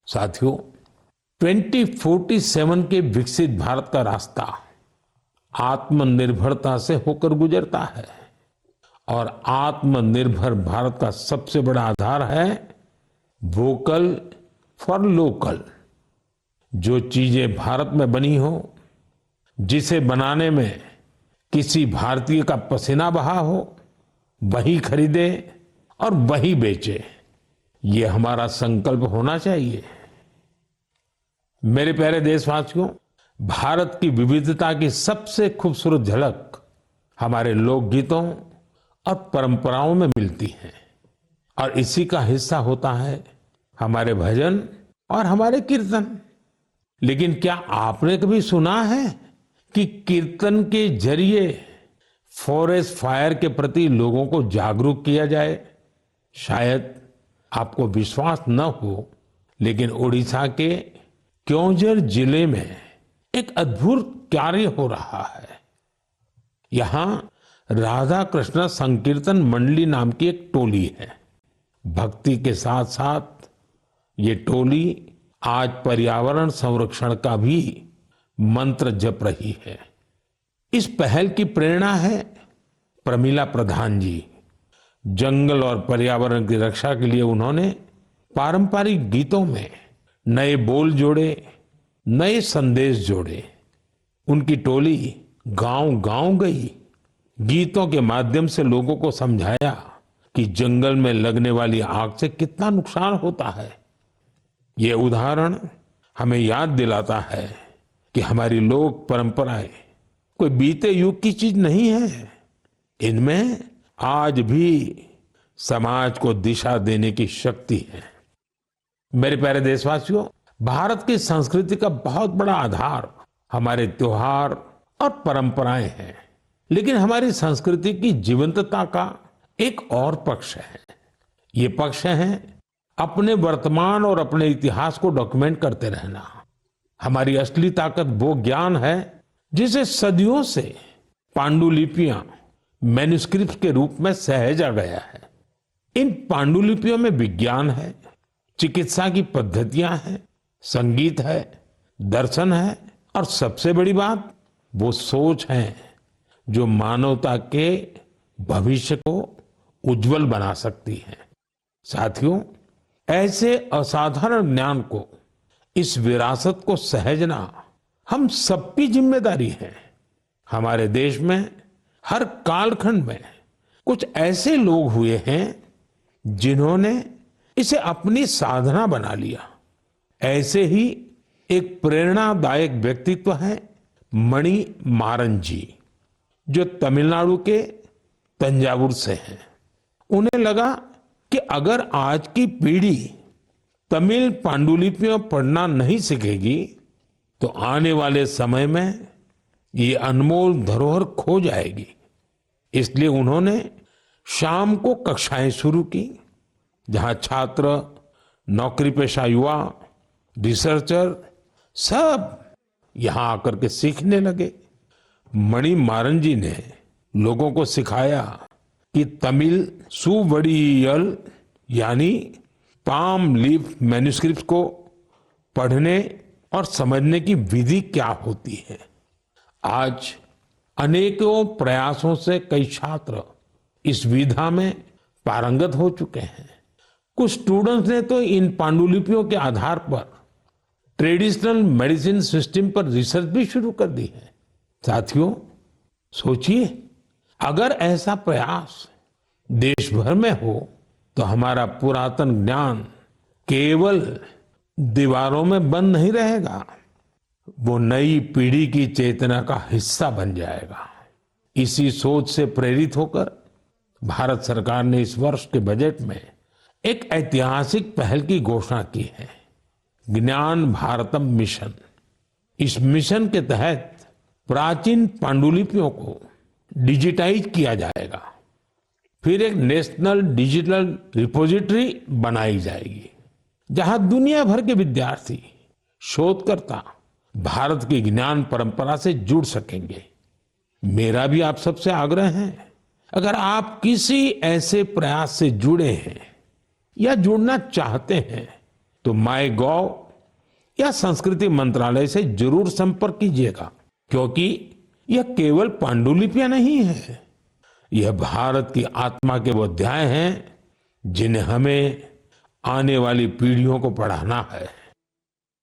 साथियों, 2047 के विकसित भारत का रास्ता आत्मनिर्भरता से होकर गुजरता है और आत्मनिर्भर भारत का सबसे बड़ा आधार है वोकल फॉर लोकल। जो चीजें भारत में बनी हो, जिसे बनाने में किसी भारतीय का पसीना बहा हो, वही खरीदे और वही बेचे, ये हमारा संकल्प होना चाहिए। मेरे प्यारे देशवासियों, भारत की विविधता की सबसे खूबसूरत झलक हमारे लोकगीतों और परंपराओं में मिलती है और इसी का हिस्सा होता है हमारे भजन और हमारे कीर्तन। लेकिन क्या आपने कभी सुना है कि कीर्तन के जरिए फॉरेस्ट फायर के प्रति लोगों को जागरूक किया जाए? शायद आपको विश्वास न हो, लेकिन ओडिशा के क्योंझर जिले में एक अद्भुत कार्य हो रहा है। यहां राधा कृष्ण संकीर्तन मंडली नाम की एक टोली है। भक्ति के साथ साथ ये टोली आज पर्यावरण संरक्षण का भी मंत्र जप रही है। इस पहल की प्रेरणा है प्रमिला प्रधान जी। जंगल और पर्यावरण की रक्षा के लिए उन्होंने पारंपरिक गीतों में नए बोल जोड़े, नए संदेश जोड़े। उनकी टोली गांव-गांव गई, गीतों के माध्यम से लोगों को समझाया कि जंगल में लगने वाली आग से कितना नुकसान होता है। ये उदाहरण हमें याद दिलाता है कि हमारी लोक परंपराएं कोई बीते युग की चीज नहीं है। इनमें आज भी समाज को दिशा देने की शक्ति है। मेरे प्यारे देशवासियों, भारत की संस्कृति का बहुत बड़ा आधार हमारे त्योहार और परंपराएं हैं। लेकिन हमारी संस्कृति की जीवंतता का एक और पक्ष है। ये पक्ष है अपने वर्तमान और अपने इतिहास को डॉक्यूमेंट करते रहना। हमारी असली ताकत वो ज्ञान है जिसे सदियों से पांडुलिपियां मैन्युस्क्रिप्ट के रूप में सहेजा गया है। इन पांडुलिपियों में विज्ञान है, चिकित्सा की पद्धतियां हैं, संगीत है, दर्शन है और सबसे बड़ी बात वो सोच है जो मानवता के भविष्य को उज्जवल बना सकती है। साथियों, ऐसे असाधारण ज्ञान को, इस विरासत को सहेजना हम सबकी जिम्मेदारी है। हमारे देश में हर कालखंड में कुछ ऐसे लोग हुए हैं जिन्होंने इसे अपनी साधना बना लिया। ऐसे ही एक प्रेरणादायक व्यक्तित्व है मणि मारन जी, जो तमिलनाडु के तंजावुर से हैं। उन्हें लगा कि अगर आज की पीढ़ी तमिल पांडुलिपियां पढ़ना नहीं सीखेगी तो आने वाले समय में ये अनमोल धरोहर खो जाएगी। इसलिए उन्होंने शाम को कक्षाएं शुरू की, जहां छात्र, नौकरी पेशा युवा, रिसर्चर सब यहां आकर के सीखने लगे। मणि मारन जी ने लोगों को सिखाया कि तमिल सुवड़ियल यानी पाम लीफ मैन्युस्क्रिप्ट को पढ़ने और समझने की विधि क्या होती है। आज अनेकों प्रयासों से कई छात्र इस विधा में पारंगत हो चुके हैं। कुछ स्टूडेंट्स ने तो इन पांडुलिपियों के आधार पर ट्रेडिशनल मेडिसिन सिस्टम पर रिसर्च भी शुरू कर दी है। साथियों, सोचिए, अगर ऐसा प्रयास देश भर में हो तो हमारा पुरातन ज्ञान केवल दीवारों में बंद नहीं रहेगा, वो नई पीढ़ी की चेतना का हिस्सा बन जाएगा। इसी सोच से प्रेरित होकर भारत सरकार ने इस वर्ष के बजट में एक ऐतिहासिक पहल की घोषणा की है, ज्ञान भारतम मिशन। इस मिशन के तहत प्राचीन पांडुलिपियों को डिजिटाइज किया जाएगा। फिर एक नेशनल डिजिटल रिपोजिटरी बनाई जाएगी, जहां दुनिया भर के विद्यार्थी, शोधकर्ता भारत की ज्ञान परंपरा से जुड़ सकेंगे। मेरा भी आप सबसे आग्रह है, अगर आप किसी ऐसे प्रयास से जुड़े हैं या जुड़ना चाहते हैं तो माय गॉव या संस्कृति मंत्रालय से जरूर संपर्क कीजिएगा, क्योंकि यह केवल पांडुलिपियां नहीं है, यह भारत की आत्मा के वो अध्याय हैं जिन्हें हमें आने वाली पीढ़ियों को पढ़ाना है।